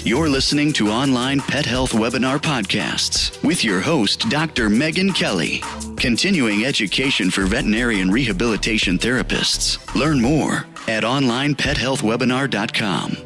You're listening to Online Pet Health Webinar Podcasts with your host, Dr. Megan Kelly. Continuing education for veterinary and rehabilitation therapists. Learn more at onlinepethealthwebinar.com.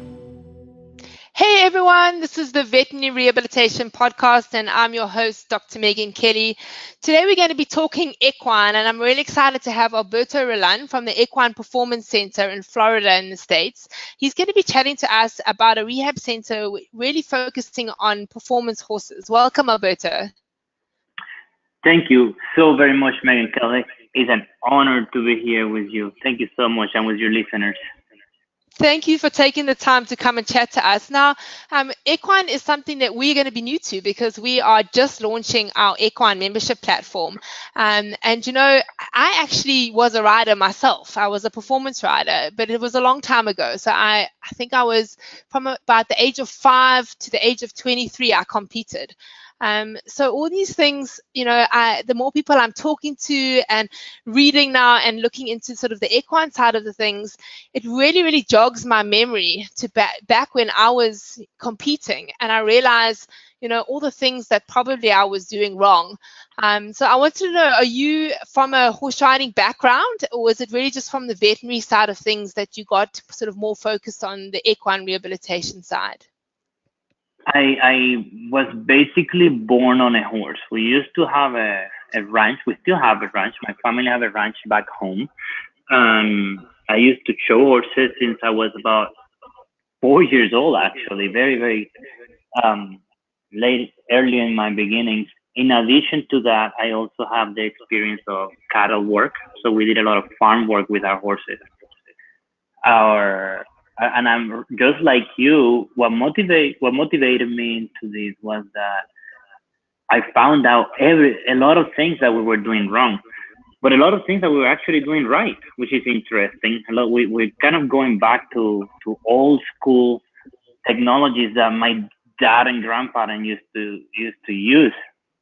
Hey everyone, this is the Veterinary Rehabilitation Podcast and I'm your host, Dr. Megan Kelly. Today we're going to be talking equine and I'm really excited to have Alberto Rullan from the Equine Performance Center in Florida in the States. He's going to be chatting to us about a rehab center really focusing on performance horses. Welcome, Alberto. Thank you so very much, Megan Kelly. It's an honor to be here with you. Thank you so much and with your listeners. Thank you for taking the time to come and chat to us. Now, Equine is something that we're going to be new to because we are just launching our Equine membership platform. And, you know, I actually was a rider myself. I was a performance rider, but it was a long time ago. So I think I was from about the age of 5 to the age of 23, I competed. So all these things, you know, the more people I'm talking to and reading now and looking into sort of the equine side of the things, it really, really jogs my memory to back when I was competing. And I realized, you know, all the things that probably I was doing wrong. So I wanted to know, are you from a horse riding background or was it really just from the veterinary side of things that you got sort of more focused on the equine rehabilitation side? I was basically born on a horse. We used to have a ranch. We still have a ranch. My family have a ranch back home. I used to show horses since I was about 4 years old, actually, very, very early in my beginnings. In addition to that, I also have the experience of cattle work. So we did a lot of farm work with our horses. And I'm just like you. What motivated me into this was that I found out a lot of things that we were doing wrong, but a lot of things that we were actually doing right, which is interesting. We're kind of going back to old school technologies that my dad and grandparents used to use,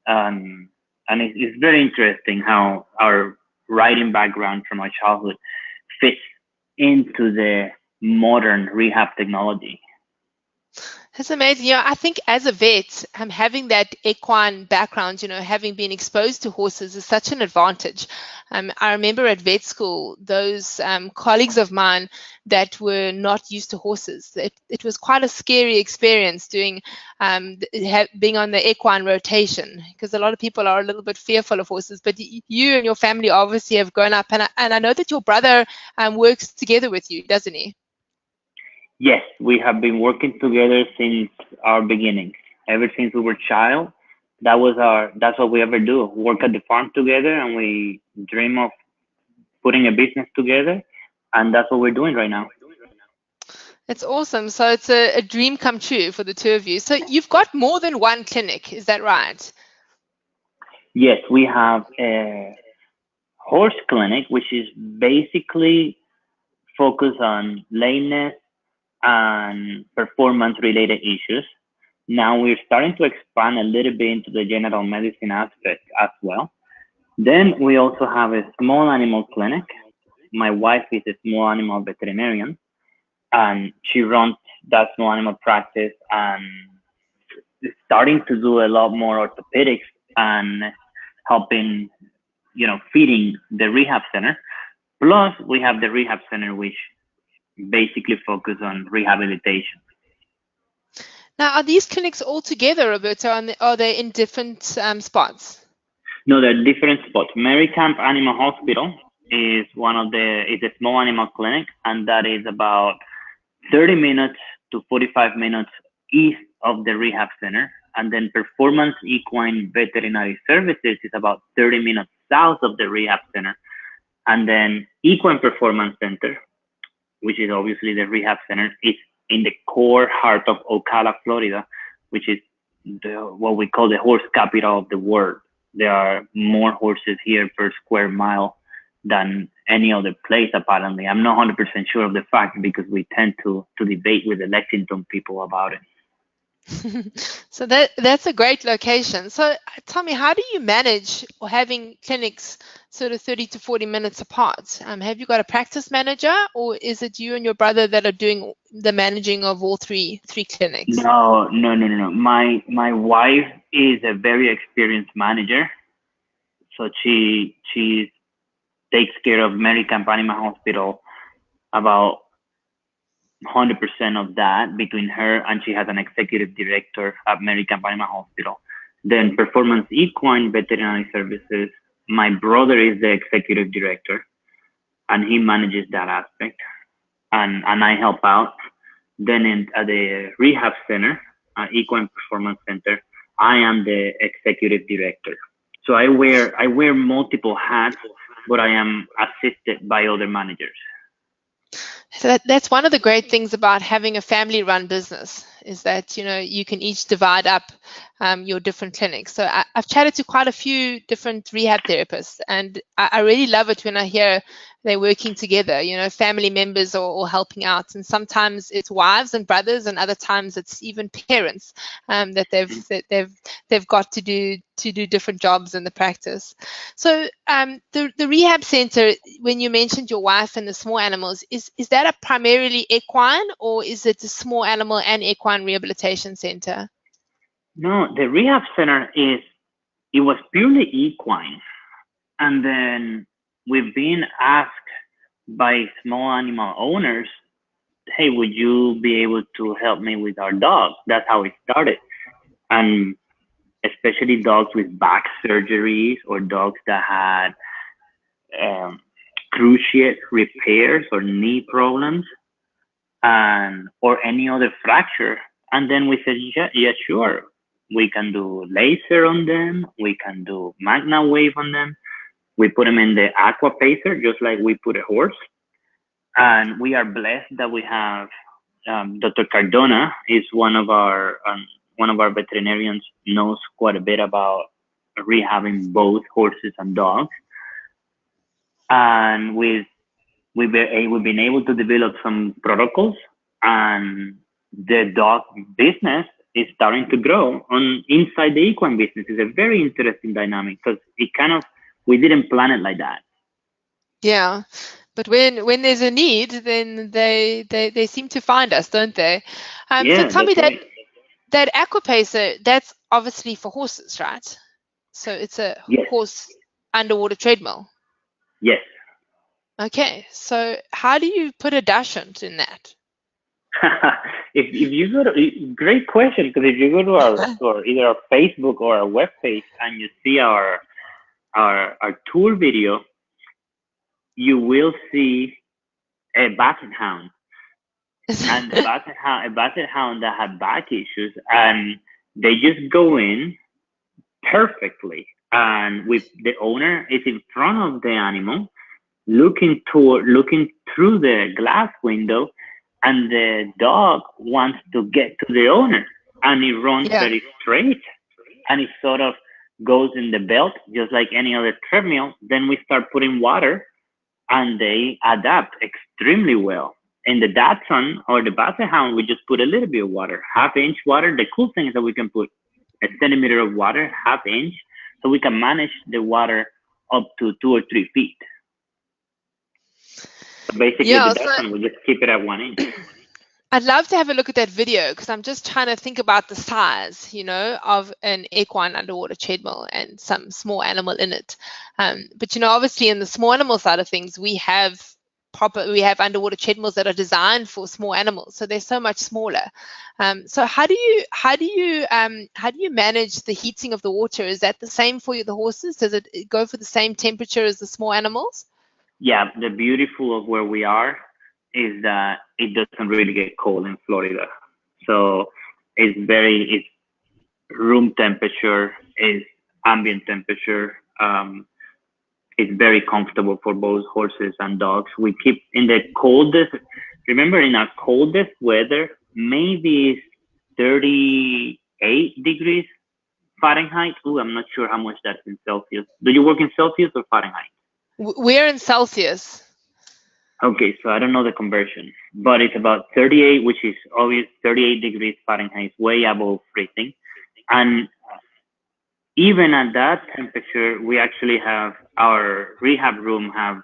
and it's very interesting how our riding background from our childhood fits into the modern rehab technology. That's amazing. You know, I think as a vet, having that equine background, you know, having been exposed to horses is such an advantage. I remember at vet school, those colleagues of mine that were not used to horses. It was quite a scary experience doing being on the equine rotation because a lot of people are a little bit fearful of horses. But you and your family obviously have grown up, and I know that your brother works together with you, doesn't he? Yes, we have been working together since our beginnings. Ever since we were child, that's what we ever do. Work at the farm together, and we dream of putting a business together, and that's what we're doing right now. That's awesome. So it's a dream come true for the two of you. So you've got more than one clinic, is that right? Yes, we have a horse clinic, which is basically focused on lameness and performance related issues. Now we're starting to expand a little bit into the general medicine aspect as well. Then we also have a small animal clinic. My wife is a small animal veterinarian and she runs that small animal practice and is starting to do a lot more orthopedics and helping, you know, feeding the rehab center. Plus we have the rehab center, which basically focus on rehabilitation. Now, are these clinics all together, Roberto, and are they in different spots? No, they're different spots. Mary Camp Animal Hospital is is a small animal clinic, and that is about 30 minutes to 45 minutes east of the rehab center. And then Performance Equine Veterinary Services is about 30 minutes south of the rehab center. And then Equine Performance Center, which is obviously the rehab center, is in the core heart of Ocala, Florida, which is what we call the horse capital of the world. There are more horses here per square mile than any other place, apparently. I'm not 100% sure of the fact because we tend to debate with the Lexington people about it. So that's a great location. So tell me, how do you manage or having clinics sort of 30 to 40 minutes apart? Have you got a practice manager, or is it you and your brother that are doing the managing of all three clinics? No, no, no, no, no. My wife is a very experienced manager, so she takes care of American Panama Hospital about 100% of that between her, and she has an executive director at American Panama Hospital. Then Performance Equine Veterinary Services, my brother is the executive director, and he manages that aspect, and I help out. Then at the Rehab Center, Equine Performance Center, I am the executive director. So I wear multiple hats, but I am assisted by other managers. So that's one of the great things about having a family-run business, is that you can each divide up your different clinics. So I've chatted to quite a few different rehab therapists, and I really love it when I hear they're working together. Family members are all helping out, and sometimes it's wives and brothers, and other times it's even parents that they've got to do different jobs in the practice. So the rehab center, when you mentioned your wife and the small animals, is that a primarily equine, or is it a small animal and equine rehabilitation center? No, the Rehab Center it was purely equine. And then we've been asked by small animal owners, hey, would you be able to help me with our dogs? That's how it started. And especially dogs with back surgeries or dogs that had cruciate repairs or knee problems or any other fracture. And then we said, yeah, sure. We can do laser on them. We can do magna wave on them. We put them in the aqua pacer, just like we put a horse. And we are blessed that we have Dr. Cardona is one of our veterinarians, knows quite a bit about rehabbing both horses and dogs. And we've been able to develop some protocols, and the dog business is starting to grow on inside the equine business. It's a very interesting dynamic because we didn't plan it like that. Yeah, but when there's a need, then they seem to find us, don't they? So tell me that aquapacer, that's obviously for horses, right? So it's a horse underwater treadmill. Yes. Okay, so how do you put a dachshund in that? if you go to, great question, because if you go to our either our Facebook or our webpage and you see our tour video, you will see a basset hound. And a basset hound that had back issues, and they just go in perfectly. And with the owner is in front of the animal, looking through the glass window, and the dog wants to get to the owner, and it runs very straight, and it sort of goes in the belt just like any other treadmill. Then we start putting water, and they adapt extremely well. In the Dachshund or the Basset Hound, we just put a little bit of water, half-inch water. The cool thing is that we can put a centimeter of water, half-inch, so we can manage the water up to 2 or 3 feet. So basically, the Dachshund, we just keep it at 1 inch. I'd love to have a look at that video, because I'm just trying to think about the size, of an equine underwater treadmill and some small animal in it. But obviously, in the small animal side of things, we have underwater treadmills that are designed for small animals, so they're so much smaller. So how do you manage the heating of the water? Is that the same for the horses? Does it go for the same temperature as the small animals? Yeah, the beautiful of where we are is that it doesn't really get cold in Florida. So it's room temperature, is ambient temperature. It's very comfortable for both horses and dogs. We keep in the coldest, remember in our coldest weather, maybe 38 degrees Fahrenheit. I'm not sure how much that's in Celsius. Do you work in Celsius or Fahrenheit? We're in Celsius. Okay, so I don't know the conversion, but it's about 38, which is obvious 38 degrees Fahrenheit, way above freezing. And even at that temperature, we actually have our rehab room have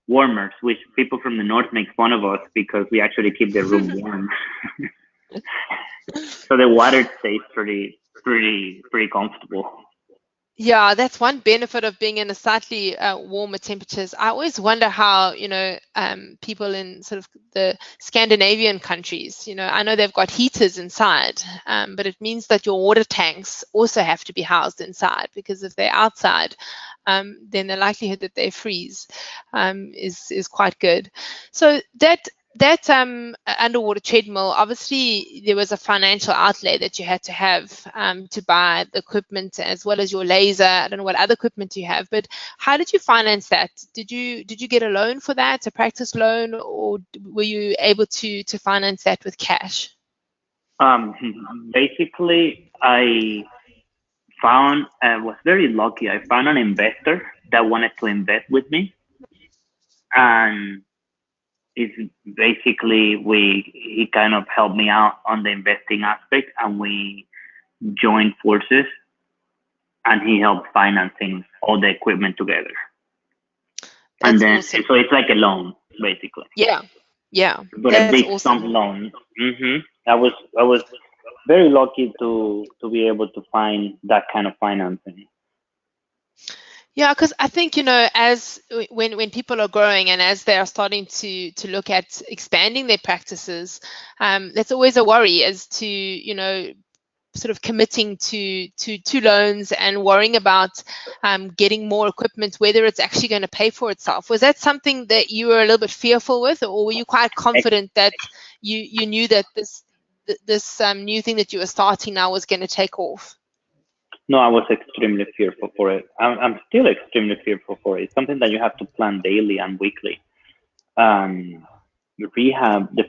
warmers, which people from the north make fun of us because we actually keep the room warm. So the water stays pretty comfortable. Yeah, that's one benefit of being in a slightly warmer temperatures. I always wonder how, people in sort of the Scandinavian countries, I know they've got heaters inside, but it means that your water tanks also have to be housed inside, because if they're outside, then the likelihood that they freeze is quite good. So that underwater treadmill, obviously there was a financial outlay that you had to have to buy the equipment as well as your laser. I don't know what other equipment you have, but how did you finance that? Did you get a loan for that, a practice loan, or were you able to finance that with cash? Basically, I was very lucky. I found an investor that wanted to invest with me, and it's basically he kind of helped me out on the investing aspect, and we joined forces, and he helped financing all the equipment together. That's and then awesome. So it's like a loan basically. Yeah, But that's a big awesome. sum loan. I was very lucky to be able to find that kind of financing. Yeah, because I think, as when people are growing and as they are starting to look at expanding their practices, that's always a worry as to, sort of committing to loans and worrying about getting more equipment, whether it's actually going to pay for itself. Was that something that you were a little bit fearful with, or were you quite confident that you knew that this new thing that you were starting now was going to take off? No, I was extremely fearful for it. I'm still extremely fearful for it. It's something that you have to plan daily and weekly. The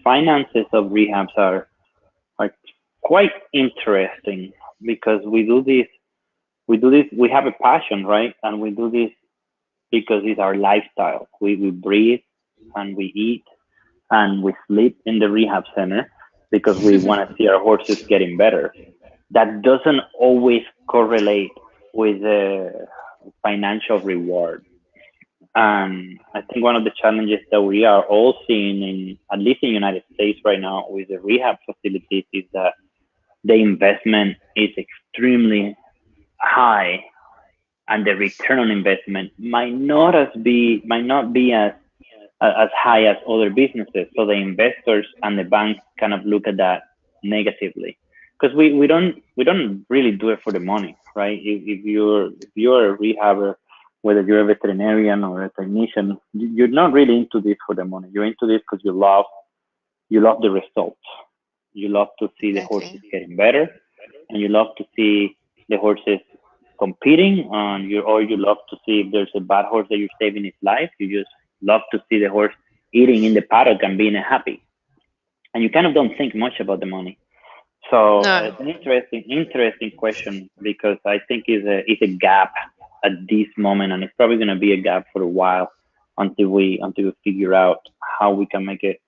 finances of rehabs are quite interesting because we have a passion, right? And we do this because it's our lifestyle. We breathe and we eat and we sleep in the rehab center because we want to see our horses getting better. That doesn't always correlate with the financial reward. And I think one of the challenges that we are all seeing at least in the United States right now with the rehab facilities is that the investment is extremely high, and the return on investment might not be as high as other businesses. So the investors and the banks kind of look at that negatively because we don't really do it for the money, right? If you're a rehabber, whether you're a veterinarian or a technician, you're not really into this for the money. You're into this because you love the results. You love to see the horses getting better, and you love to see the horses competing on or you love to see if there's a bad horse that you're saving his life. You just love to see the horse eating in the paddock and being happy, and you kind of don't think much about the money. So it's an interesting question because I think it's a gap at this moment, and it's probably going to be a gap for a while until we figure out how we can make it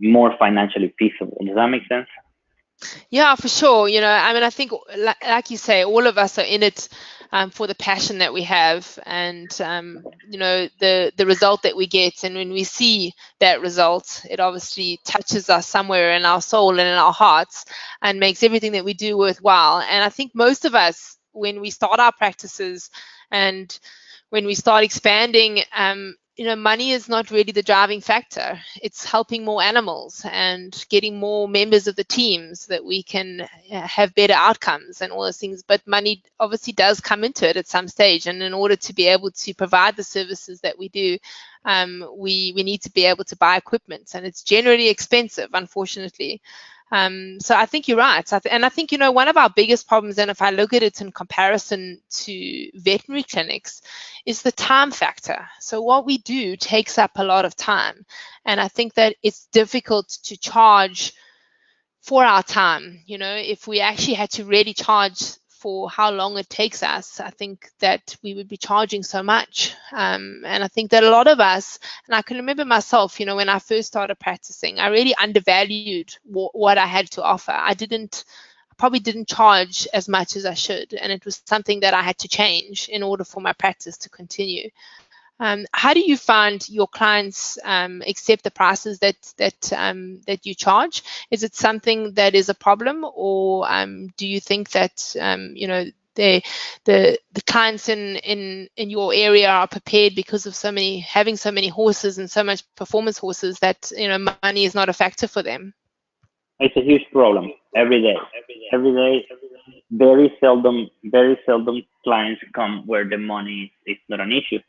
more financially feasible. Does that make sense? Yeah, for sure. I mean, I think, like you say, all of us are in it for the passion that we have, and the result that we get. And when we see that result, it obviously touches us somewhere in our soul and in our hearts, and makes everything that we do worthwhile. And I think most of us, when we start our practices and when we start expanding, money is not really the driving factor. It's helping more animals and getting more members of the team so that we can have better outcomes and all those things. But money obviously does come into it at some stage. And in order to be able to provide the services that we do, we need to be able to buy equipment. And it's generally expensive, unfortunately. So I think you're right. And I think, one of our biggest problems, and if I look at it in comparison to veterinary clinics, is the time factor. So what we do takes up a lot of time. And I think that it's difficult to charge for our time. If we actually had to really charge for how long it takes us, I think that we would be charging so much. And I think that a lot of us, and I can remember myself, when I first started practicing, I really undervalued what I had to offer. I probably didn't charge as much as I should, and it was something that I had to change in order for my practice to continue. How do you find your clients accept the prices that you charge? Is it something that is a problem, or do you think that the clients in your area are prepared because of having so many horses and so much performance horses that money is not a factor for them? It's a huge problem every day. Very seldom clients come where the money is not an issue.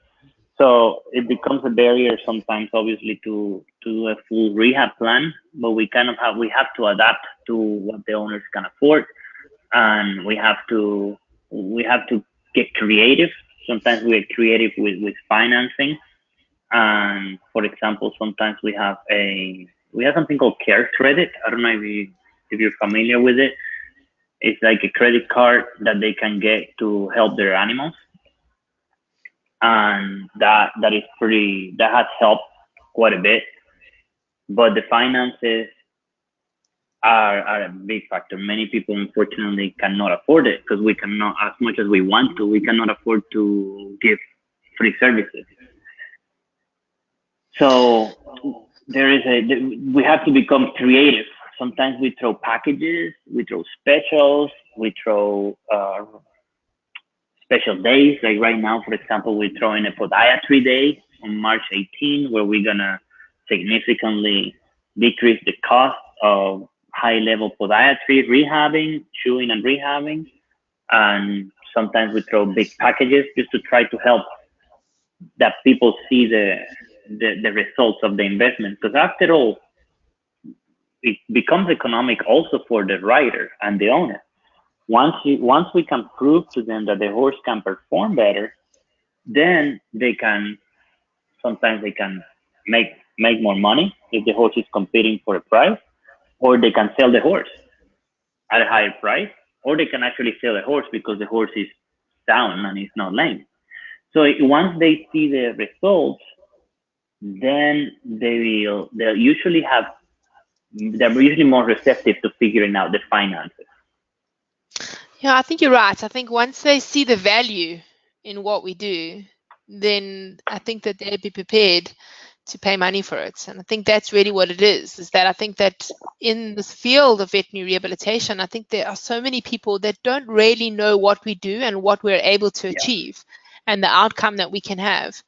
So it becomes a barrier sometimes, obviously, to do a full rehab plan, but we have to adapt to what the owners can afford, and we have to get creative. Sometimes we get creative with financing, and for example, sometimes we have something called care credit. I don't know if you're familiar with it. It's like a credit card that they can get to help their animals. And that has helped quite a bit, but the finances are a big factor. Many people unfortunately cannot afford it, because we cannot, as much as we want to, we cannot afford to give free services. So we have to become creative. Sometimes we throw packages, we throw specials, we throw special days. Like right now, for example, we're throwing a podiatry day on March 18, where we're gonna significantly decrease the cost of high-level podiatry, rehabbing, chewing and rehabbing. And sometimes we throw big packages just to try to help that people see the results of the investment. Because after all, it becomes economic also for the rider and the owner. Once we can prove to them that the horse can perform better, then sometimes they can make more money if the horse is competing for a prize, or they can sell the horse at a higher price, or they can actually sell the horse because the horse is sound and it's not lame. So once they see the results, then they're usually more receptive to figuring out the finances. Yeah, I think you're right. I think once they see the value in what we do, then I think that they'll be prepared to pay money for it. And I think that's really what it is that I think that in this field of veterinary rehabilitation, I think there are so many people that don't really know what we do and what we're able to achieve and the outcome that we can have.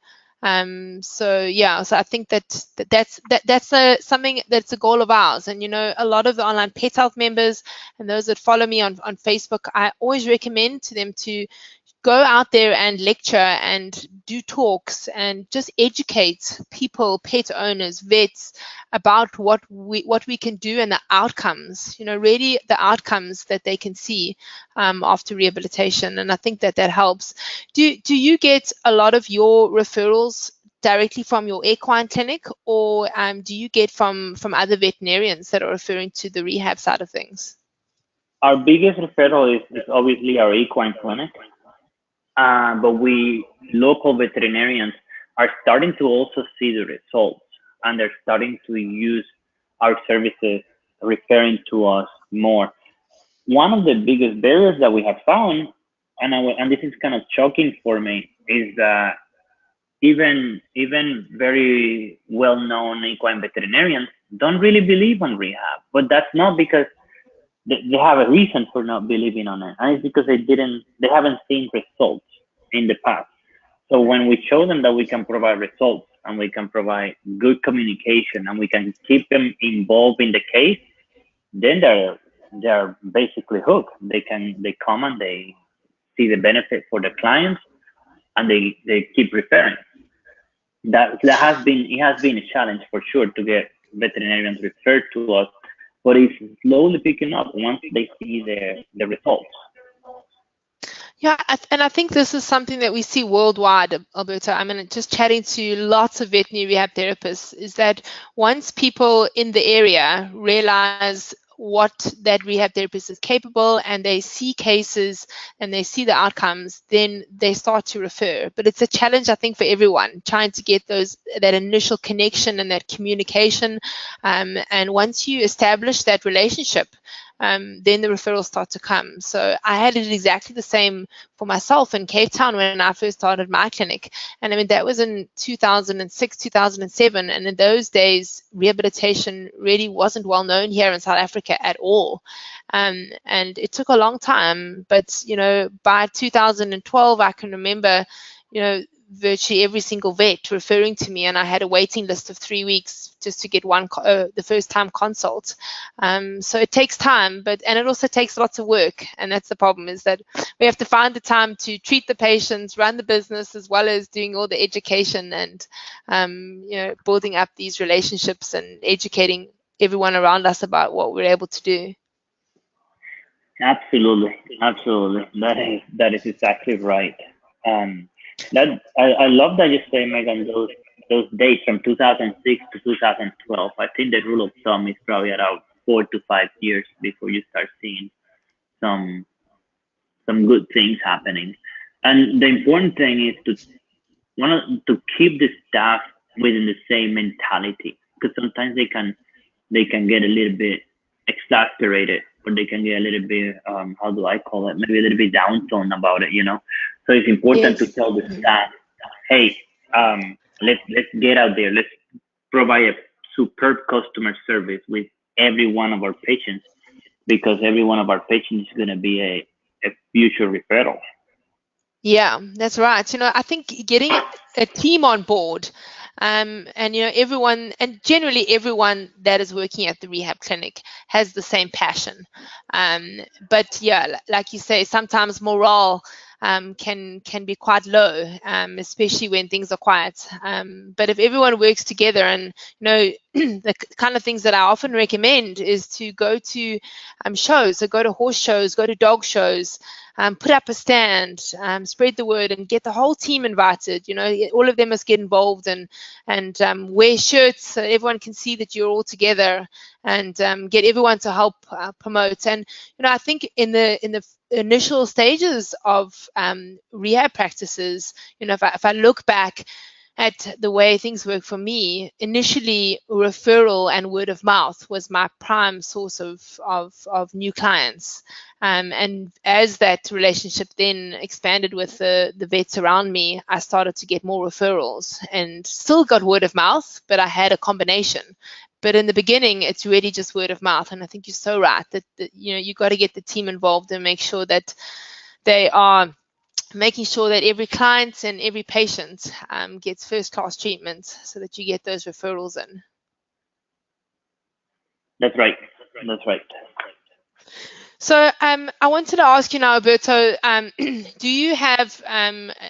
So I think that's something that's a goal of ours. And a lot of the online pet health members and those that follow me on Facebook, I always recommend to them to go out there and lecture and do talks and just educate people, pet owners, vets, about what we can do and the outcomes, really the outcomes that they can see after rehabilitation. And I think that helps. Do you get a lot of your referrals directly from your equine clinic, or do you get from other veterinarians that are referring to the rehab side of things? Our biggest referral is obviously our equine clinic. But local veterinarians are starting to also see the results, and they're starting to use our services, referring to us more. One of the biggest barriers that we have found, and this is kind of shocking for me, is that even very well-known equine veterinarians don't really believe on rehab. But that's not because they have a reason for not believing on it, and it's because they haven't seen results in the past. So when we show them that we can provide results and we can provide good communication and we can keep them involved in the case, then they're basically hooked. They come and they see the benefit for the clients, and they keep referring. It has been a challenge for sure to get veterinarians referred to us, but it's slowly picking up once they see the results. Yeah, and I think this is something that we see worldwide, Alberto. I mean, just chatting to lots of veterinary rehab therapists, is that once people in the area realize what that rehab therapist is capable, and they see cases and they see the outcomes, then they start to refer. But it's a challenge, I think, for everyone, trying to get that initial connection and that communication. And once you establish that relationship, then the referrals start to come. So I had it exactly the same for myself in Cape Town when I first started my clinic. And I mean, that was in 2006, 2007. And in those days, rehabilitation really wasn't well known here in South Africa at all. And it took a long time. But, you know, by 2012, I can remember, you know, virtually every single vet referring to me, and I had a waiting list of 3 weeks just to get the first time consult. So it takes time, and it also takes lots of work, and that's the problem, is that we have to find the time to treat the patients, run the business, as well as doing all the education and you know, building up these relationships and educating everyone around us about what we're able to do. Absolutely. That is exactly right. That I love that you say, Megan, those dates from 2006 to 2012. I think the rule of thumb is probably around 4 to 5 years before you start seeing some good things happening. And the important thing is to keep the staff within the same mentality, because sometimes they can get a little bit exasperated, or they can get a little bit how do I call it, maybe a little bit downtone about it, you know. So it's important to tell the staff, hey, let's get out there, let's provide a superb customer service with every one of our patients, because every one of our patients is going to be a future referral. Yeah, that's right. You know, I think getting a team on board, and you know, everyone, and generally everyone that is working at the rehab clinic has the same passion. But yeah, like you say, sometimes morale can be quite low, especially when things are quiet. But if everyone works together, and you know, the kind of things that I often recommend is to go to shows, so go to horse shows, go to dog shows. Put up a stand, spread the word, and get the whole team invited. You know, all of them must get involved, and wear shirts so everyone can see that you're all together, and get everyone to help promote. And you know, I think in the initial stages of rehab practices, you know, if I look back at the way things work for me, initially referral and word of mouth was my prime source of new clients. And as that relationship then expanded with the vets around me, I started to get more referrals, and still got word of mouth, but I had a combination. But in the beginning, it's really just word of mouth. And I think you're so right that you know, you got to get the team involved and make sure that they are making sure that every client and every patient gets first-class treatment, so that you get those referrals in. That's right. So I wanted to ask you now, Alberto, do you have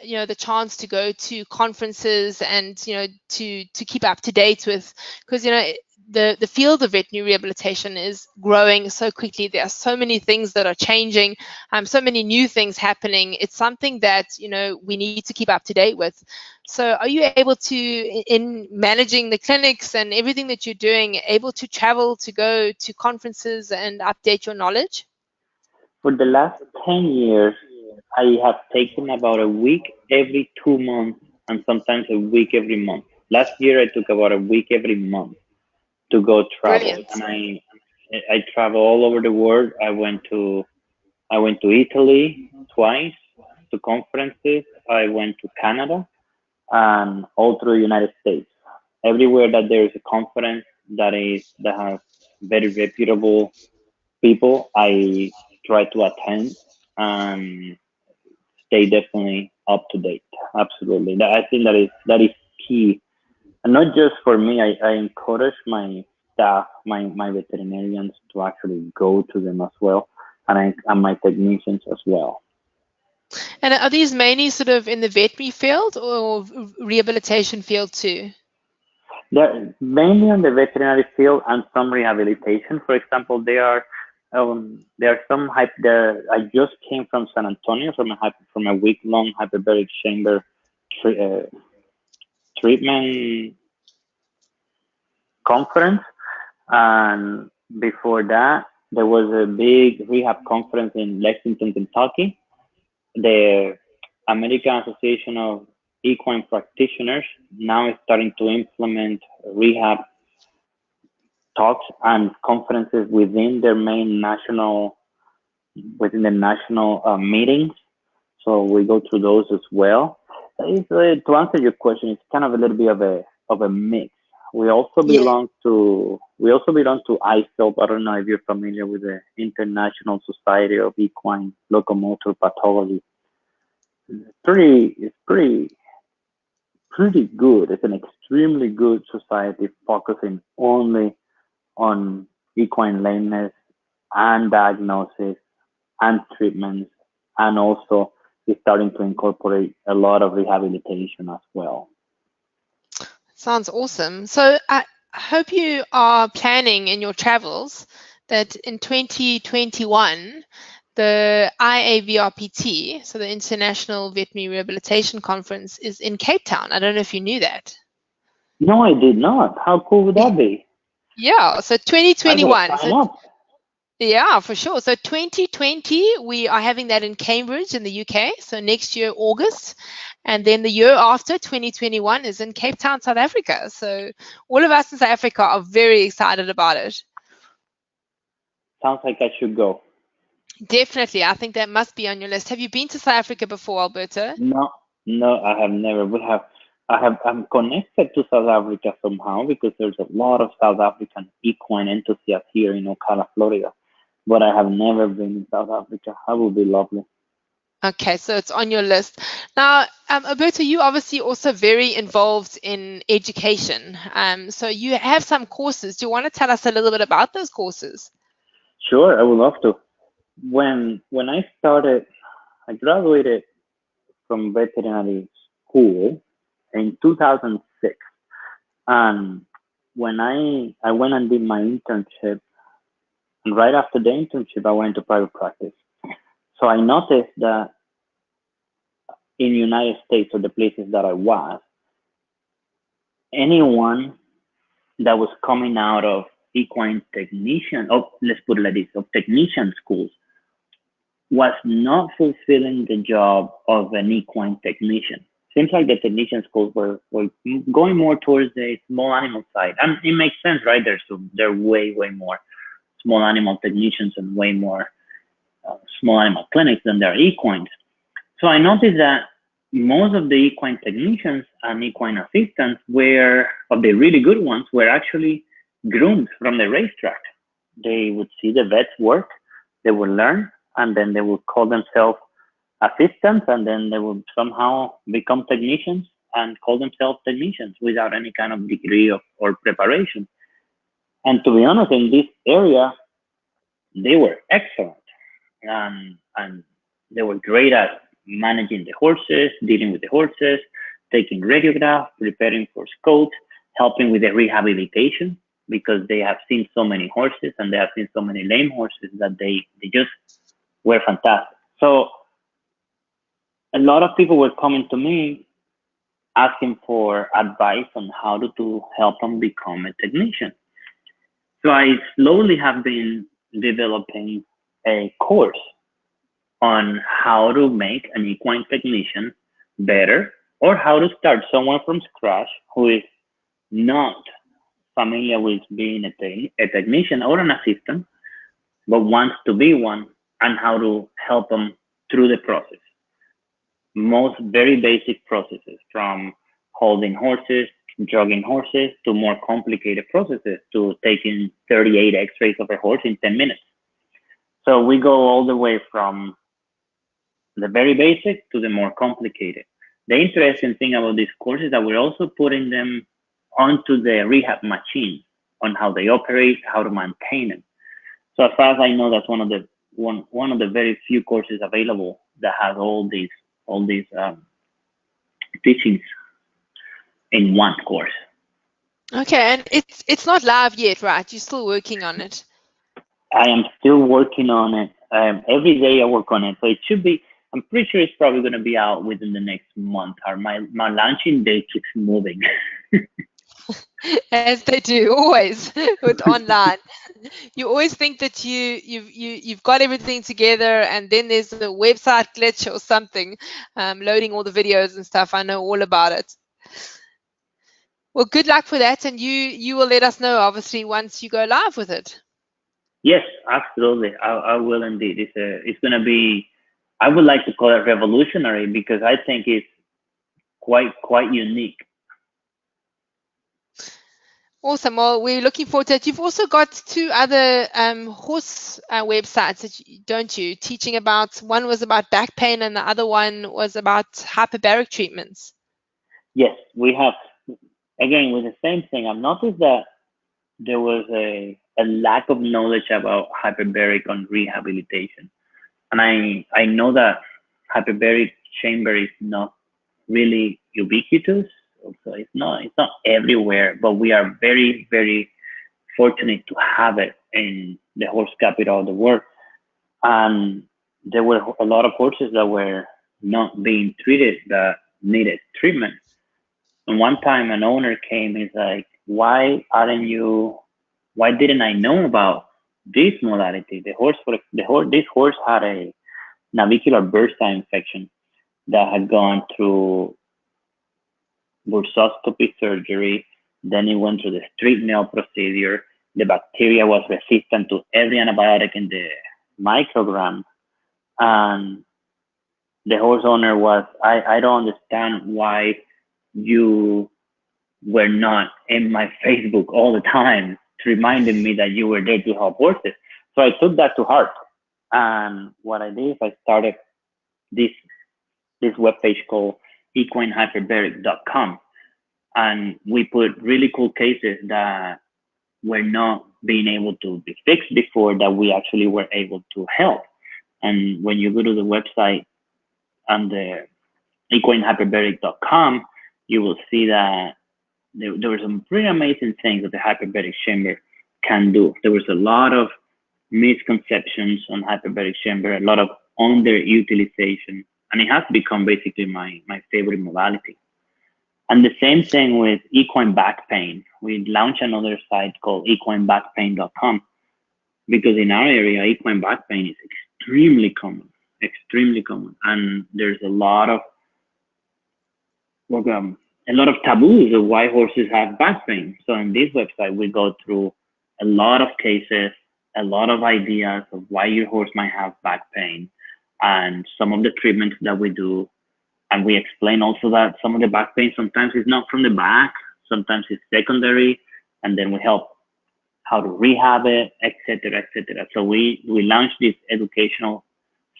you know, the chance to go to conferences and you know, to keep up to date with, because you know, the field of veterinary rehabilitation is growing so quickly. There are so many things that are changing, so many new things happening. It's something that, you know, we need to keep up to date with. So are you able to, in managing the clinics and everything that you're doing, able to travel to go to conferences and update your knowledge? For the last 10 years, I have taken about a week every 2 months, and sometimes a week every month. Last year, I took about a week every month to go travel. Brilliant. And I travel all over the world. I went to Italy twice to conferences. I went to Canada, and all through the United States. Everywhere that there is a conference that has very reputable people, I try to attend and stay definitely up to date. Absolutely, I think that is key, and not just for me. I encourage my staff, my veterinarians, to actually go to them as well, and my technicians as well. And are these mainly sort of in the veterinary field or rehabilitation field too? They're mainly on the veterinary field and some rehabilitation. For example, there are some I just came from San Antonio from a week-long hyperbaric chamber treatment conference, and before that there was a big rehab conference in Lexington, Kentucky. The American Association of Equine Practitioners now is starting to implement rehab talks and conferences within their main national, within the national meetings. So we go through those as well. To answer your question, it's kind of a little bit of a mix. We also belong to ISOP. I don't know if you're familiar with the International Society of Equine Locomotor Pathology. It's pretty good. It's an extremely good society focusing only on equine lameness and diagnosis and treatments, and also is starting to incorporate a lot of rehabilitation as well. Sounds awesome. So I hope you are planning in your travels that in 2021, the IAVRPT, so the International Veterinary Rehabilitation Conference, is in Cape Town. I don't know if you knew that. No, I did not. How cool would that be? Yeah, so 2021. Sign up. Yeah, for sure. So 2020, we are having that in Cambridge in the UK. So next year, August. And then the year after, 2021, is in Cape Town, South Africa. So all of us in South Africa are very excited about it. Sounds like I should go. Definitely. I think that must be on your list. Have you been to South Africa before, Alberto? No, I have never. I'm connected to South Africa somehow because there's a lot of South African equine enthusiasts here in Ocala, Florida. But I have never been in South Africa. That would be lovely. Okay, so it's on your list. Now, Alberto, you obviously also very involved in education. So you have some courses. Do you want to tell us a little bit about those courses? Sure, I would love to. When I started, I graduated from veterinary school in 2006, and when I went and did my internship, and right after the internship, I went to private practice. So I noticed that in the United States, or the places that I was, anyone that was coming out of equine technician, let's put it like this, of technician schools, was not fulfilling the job of an equine technician. Seems like the technician schools were going more towards the small animal side. And it makes sense, right? There are way more small animal technicians and way more small animal clinics than there are equines. So I noticed that most of the equine technicians and equine assistants of the really good ones, were actually groomed from the racetrack. They would see the vets work, they would learn, and then they would call themselves assistants, and then they would somehow become technicians and call themselves technicians without any kind of degree or preparation. And to be honest, in this area, they were excellent. And they were great at managing the horses, dealing with the horses, taking radiographs, preparing for scopes, helping with the rehabilitation, because they have seen so many horses and they have seen so many lame horses that they just were fantastic. So a lot of people were coming to me asking for advice on how to help them become a technician. So I slowly have been developing a course on how to make an equine technician better, or how to start someone from scratch who is not familiar with being a technician or an assistant, but wants to be one, and how to help them through the process. Most very basic processes, from holding horses, jogging horses, to more complicated processes, to taking 38 x-rays of a horse in 10 minutes. So we go all the way from the very basic to the more complicated. The interesting thing about this course is that we're also putting them onto the rehab machine, on how they operate, how to maintain them. So as far as I know, that's one of the very few courses available that has all these teachings in one course. Okay, and it's not live yet, right? You're still working on it. I am still working on it. Every day I work on it, so it should be. I'm pretty sure it's probably going to be out within the next month. Or my launching date keeps moving. As they do always with online. You always think that you've got everything together, and then there's a website glitch or something, loading all the videos and stuff. I know all about it. Well, good luck for that, and you will let us know, obviously, once you go live with it. Yes, absolutely. I will indeed. It's going to be, I would like to call it revolutionary because I think it's quite unique. Awesome. Well, we're looking forward to it. You've also got two other horse websites, don't you? Teaching about, one was about back pain and the other one was about hyperbaric treatments. Yes, we have, again, with the same thing. I've noticed that there was a lack of knowledge about hyperbaric on rehabilitation. And I know that hyperbaric chamber is not really ubiquitous. So it's not everywhere, but we are very, very fortunate to have it in the horse capital of the world. And there were a lot of horses that were not being treated that needed treatment. And one time an owner came, he's like, why didn't I know about this modality? This horse had a navicular bursa infection that had gone through bursoscopy surgery. Then it went through the strip nail procedure. The bacteria was resistant to every antibiotic in the microgram. And the horse owner was, I don't understand why you were not in my Facebook all the time, reminding me that you were there to help horses. So I took that to heart. And what I did is I started this webpage called equinehyperbaric.com. And we put really cool cases that were not being able to be fixed before that we actually were able to help. And when you go to the website on the equinehyperbaric.com, you will see that there were some pretty amazing things that the hyperbaric chamber can do. There was a lot of misconceptions on hyperbaric chamber, a lot of underutilization, and it has become basically my favorite modality. And the same thing with equine back pain. We launched another site called equinebackpain.com because in our area, equine back pain is extremely common. And there's a lot of taboos of why horses have back pain. So in this website, we go through a lot of cases, a lot of ideas of why your horse might have back pain and some of the treatments that we do. And we explain also that some of the back pain sometimes is not from the back, sometimes it's secondary, and then we help how to rehab it, etc., etc. So we launched this educational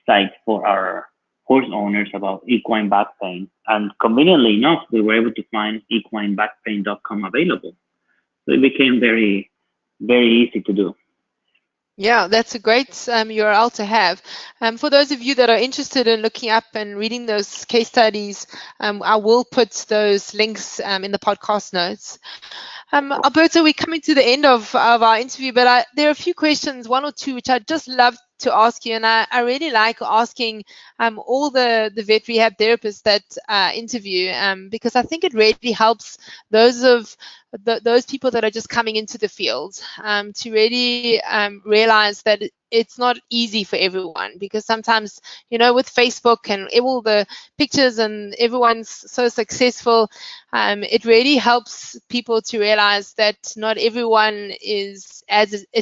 site for our horse owners about equine back pain, and conveniently enough, we were able to find equinebackpain.com available. So it became very, very easy to do. Yeah, that's a great URL to have. For those of you that are interested in looking up and reading those case studies, I will put those links in the podcast notes. Alberto, we're coming to the end of our interview, but there are a few questions, one or two, which I'd just love to ask you. And I really like asking all the vet rehab therapists that interview, because I think it really helps those people that are just coming into the field to really realize that it's not easy for everyone, because sometimes, with Facebook and all the pictures and everyone's so successful, it really helps people to realize that not everyone it's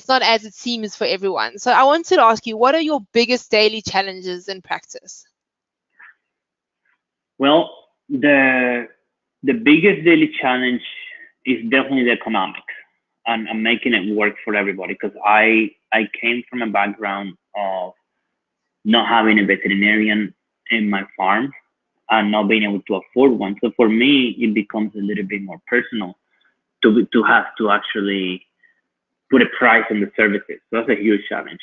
not as it seems for everyone. So I wanted to ask you, what are your biggest daily challenges in practice? Well, the biggest daily challenge is definitely the economics and making it work for everybody, because I came from a background of not having a veterinarian in my farm and not being able to afford one. So for me, it becomes a little bit more personal to have to actually put a price on the services. So that's a huge challenge.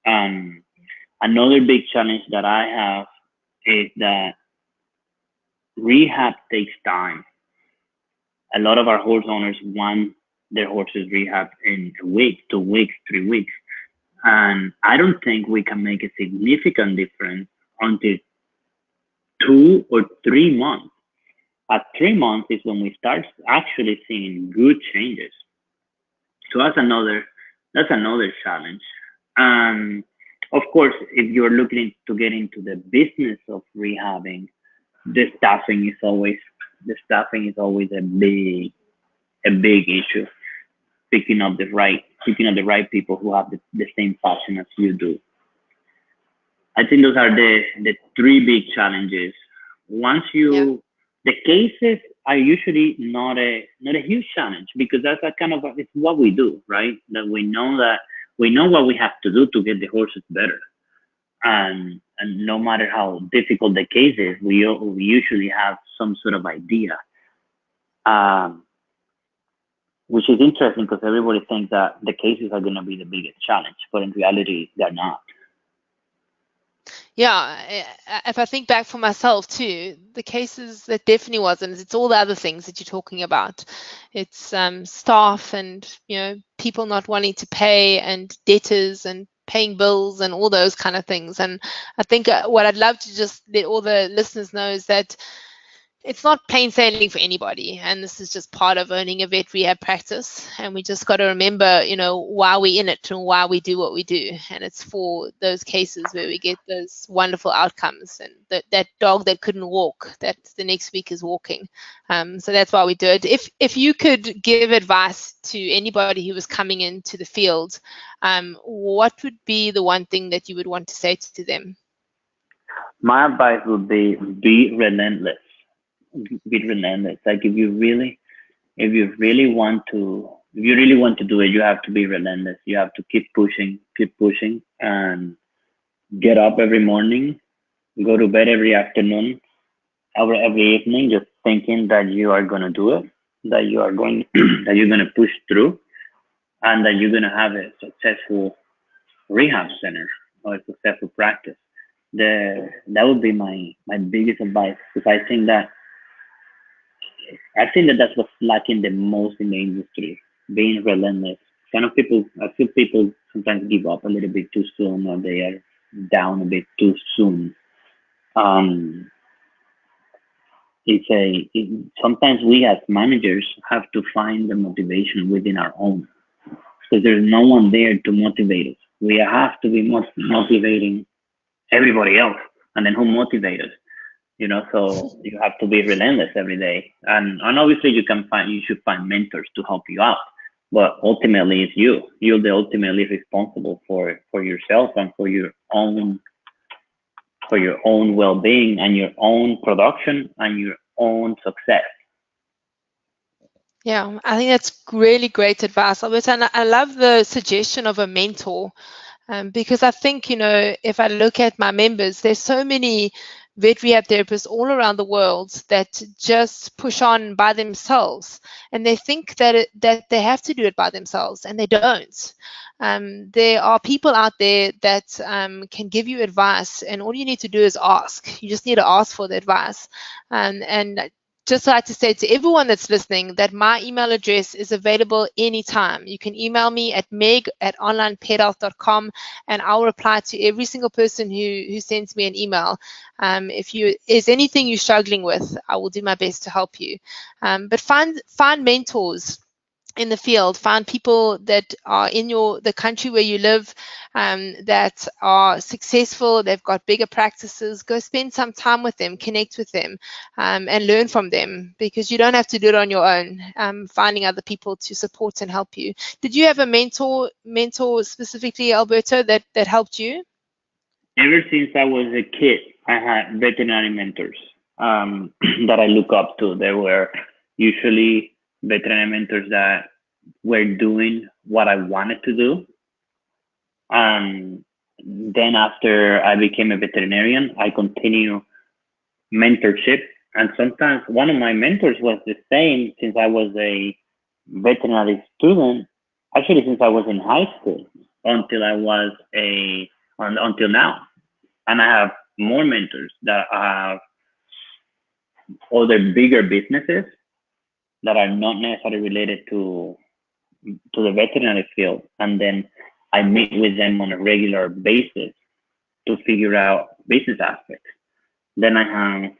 Another big challenge that I have is that rehab takes time. A lot of our horse owners want their horses rehab in a week, 2 weeks, 3 weeks. And I don't think we can make a significant difference until 2 or 3 months. At 3 months is when we start actually seeing good changes. So that's another challenge. And of course, if you're looking to get into the business of rehabbing, the staffing is always a big issue. Picking up the right people who have the same passion as you do. I think those are the three big challenges. Once you the cases are usually not a huge challenge, because that's a kind of it's what we do, right? That we know what we have to do to get the horses better, and no matter how difficult the case is, we usually have some sort of idea. Which is interesting because everybody thinks that the cases are going to be the biggest challenge, but in reality, they're not. Yeah, if I think back for myself too, the cases, that definitely wasn't. It's all the other things that you're talking about. It's staff and, people not wanting to pay, and debtors and paying bills and all those kind of things. And I think what I'd love to just let all the listeners know is that it's not plain sailing for anybody, and this is just part of owning a vet rehab practice. And we just got to remember, why we're in it and why we do what we do. And it's for those cases where we get those wonderful outcomes, and that dog that couldn't walk, that the next week is walking. So that's why we do it. If you could give advice to anybody who was coming into the field, what would be the one thing that you would want to say to them? My advice would be relentless. Be relentless. Like if you really want to do it, you have to be relentless. You have to keep pushing, and get up every morning, go to bed every afternoon, or every evening, just thinking that you are going to do it, that you're going to push through, and that you're going to have a successful rehab center or a successful practice. That would be my biggest advice, because I think that that's what's lacking the most in the industry, being relentless. I feel people sometimes give up a little bit too soon, or they are down a bit too soon. Sometimes we as managers have to find the motivation within our own, because there's no one there to motivate us. We have to be motivating everybody else, and then who motivates us? So you have to be relentless every day, and obviously you should find mentors to help you out, but ultimately it's you're the ultimately responsible for yourself and for your own well-being and your own production and your own success. Yeah, I think that's really great advice, Alberto. And I love the suggestion of a mentor, because I think, if I look at my members, there's so many vet rehab therapists all around the world that just push on by themselves, and they think that they have to do it by themselves, and they don't. There are people out there that can give you advice, and all you need to do is ask. You just need to ask for the advice. And just like to say to everyone that's listening that my email address is available anytime. You can email me at meg@onlinepethealth.com, and I'll reply to every single person who sends me an email. If is anything you're struggling with, I will do my best to help you. But find mentors in the field. Find people that are in the country where you live, that are successful. They've got bigger practices. Go spend some time with them, connect with them, and learn from them, because you don't have to do it on your own. Finding other people to support and help you. Did you have a mentor specifically, Alberto, that helped you? Ever since I was a kid, I had veterinary mentors that I look up to. They were usually veterinary mentors that were doing what I wanted to do. Then after I became a veterinarian, I continue mentorship. And sometimes one of my mentors was the same since I was a veterinary student, actually since I was in high school until now. And I have more mentors that have other bigger businesses that are not necessarily related to the veterinary field. And then I meet with them on a regular basis to figure out business aspects. Then I have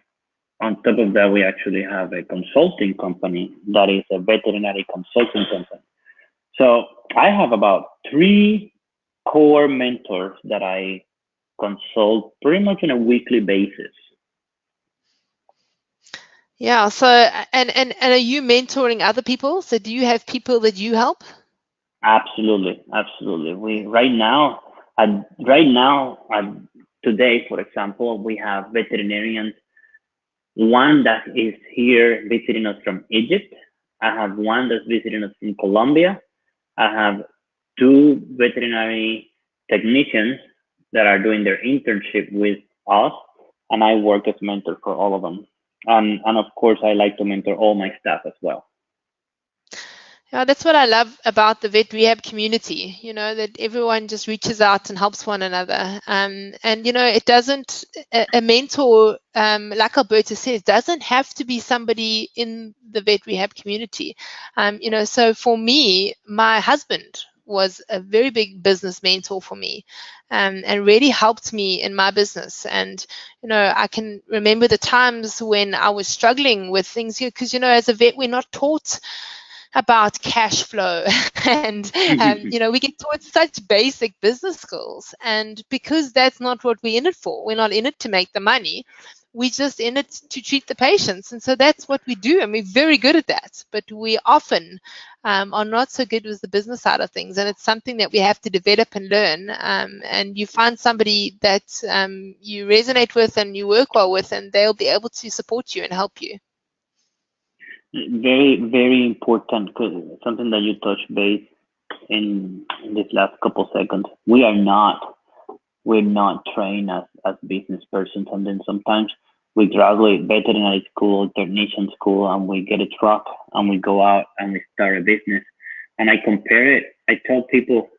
on top of that, we actually have a consulting company that is a veterinary consulting company. So I have about 3 core mentors that I consult pretty much on a weekly basis. Yeah. So, and are you mentoring other people? So, do you have people that you help? Absolutely, absolutely. We today, for example, we have veterinarians. One that is here visiting us from Egypt. I have one that's visiting us from Colombia. I have 2 veterinary technicians that are doing their internship with us, and I work as mentor for all of them. And of course, I like to mentor all my staff as well. Yeah, that's what I love about the vet rehab community, that everyone just reaches out and helps one another. And, it doesn't, a mentor, like Alberto says, doesn't have to be somebody in the vet rehab community. So for me, my husband was a very big business mentor for me, and really helped me in my business. And, I can remember the times when I was struggling with things here, because, as a vet, we're not taught about cash flow and we get taught such basic business skills, and because that's not what we're in it for, we're not in it to make the money, we're just in it to treat the patients. And so that's what we do, and we're very good at that, but we often are not so good with the business side of things, and it's something that we have to develop and learn. And you find somebody that you resonate with and you work well with, and they'll be able to support you and help you. Very, very important, because something that you touched base in this last couple seconds. We're not trained as business persons, and then sometimes we graduate veterinary school, technician school, and we get a truck and we go out and we start a business. And I compare it. I tell people,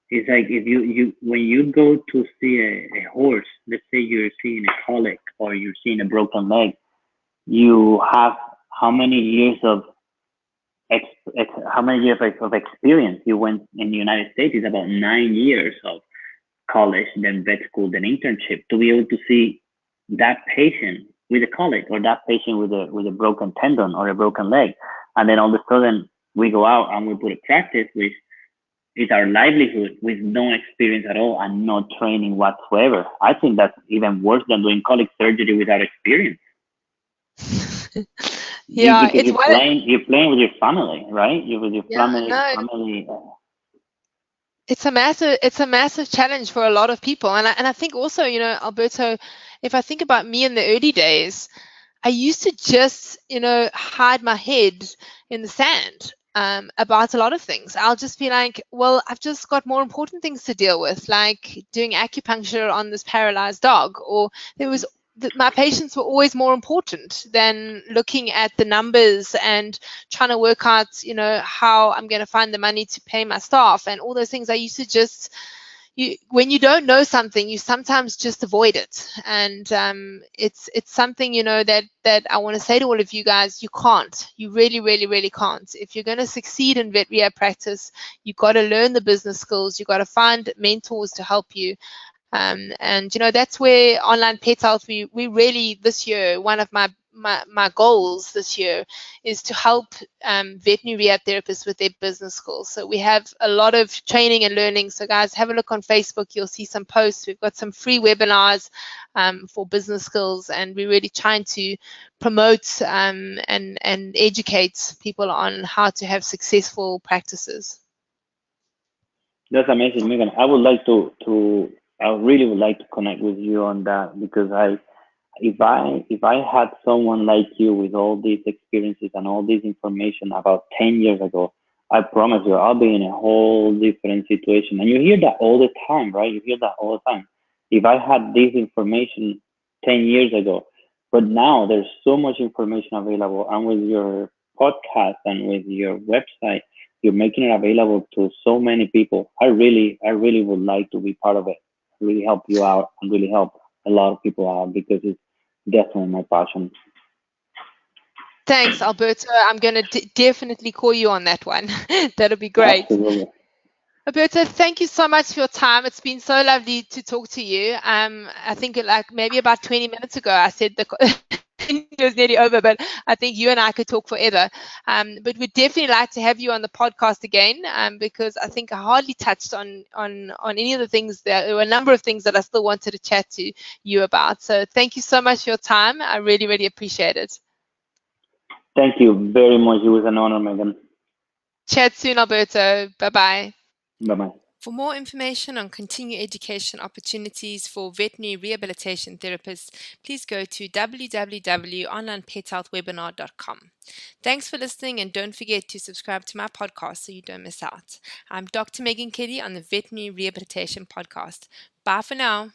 it's like if you when you go to see a horse, let's say you're seeing a colic or you're seeing a broken leg, you have how many years of experience. You went in the United States, it's about 9 years of college, then vet school, then internship, to be able to see that patient with a colic or that patient with a broken tendon or a broken leg. And then all of a sudden we go out and we put a practice which is our livelihood with no experience at all and no training whatsoever. I think that's even worse than doing colic surgery without experience. Yeah, you're playing with your family, right? You're with your family. It's a massive challenge for a lot of people, and I think also, Alberto, if I think about me in the early days, I used to just hide my head in the sand about a lot of things. I'll just be like, well, I've just got more important things to deal with, like doing acupuncture on this paralyzed dog, or my patients were always more important than looking at the numbers and trying to work out, how I'm going to find the money to pay my staff and all those things. I used to when you don't know something, you sometimes just avoid it. And it's something, that I want to say to all of you guys, you can't. You really, really, really can't. If you're going to succeed in vet rehab practice, you've got to learn the business skills. You've got to find mentors to help you. And that's where Online Pet Health, we really, this year, one of my goals this year is to help veterinary rehab therapists with their business skills. So we have a lot of training and learning. So guys, have a look on Facebook. You'll see some posts. We've got some free webinars for business skills, and we're really trying to promote and educate people on how to have successful practices. That's amazing, Megan. I really would like to connect with you on that, because if I had someone like you with all these experiences and all this information about 10 years ago, I promise you, I'll be in a whole different situation. And you hear that all the time, right? You hear that all the time. If I had this information 10 years ago, but now there's so much information available, and with your podcast and with your website, you're making it available to so many people. I really would like to be part of it. Really help you out and really help a lot of people out, because it's definitely my passion. Thanks, Alberto. I'm going to definitely call you on that one. That'll be great. Absolutely. Alberto, thank you so much for your time. It's been so lovely to talk to you. I think like maybe about 20 minutes ago, I said interview is nearly over, but I think you and I could talk forever. But we'd definitely like to have you on the podcast again, because I think I hardly touched on any of the things. There were a number of things that I still wanted to chat to you about. So thank you so much for your time. I really, really appreciate it. Thank you very much. It was an honor, Megan. Chat soon, Alberto. Bye-bye. Bye-bye. For more information on continuing education opportunities for veterinary rehabilitation therapists, please go to www.onlinepethealthwebinar.com. Thanks for listening, and don't forget to subscribe to my podcast so you don't miss out. I'm Dr. Megan Kelly on the Veterinary Rehabilitation Podcast. Bye for now.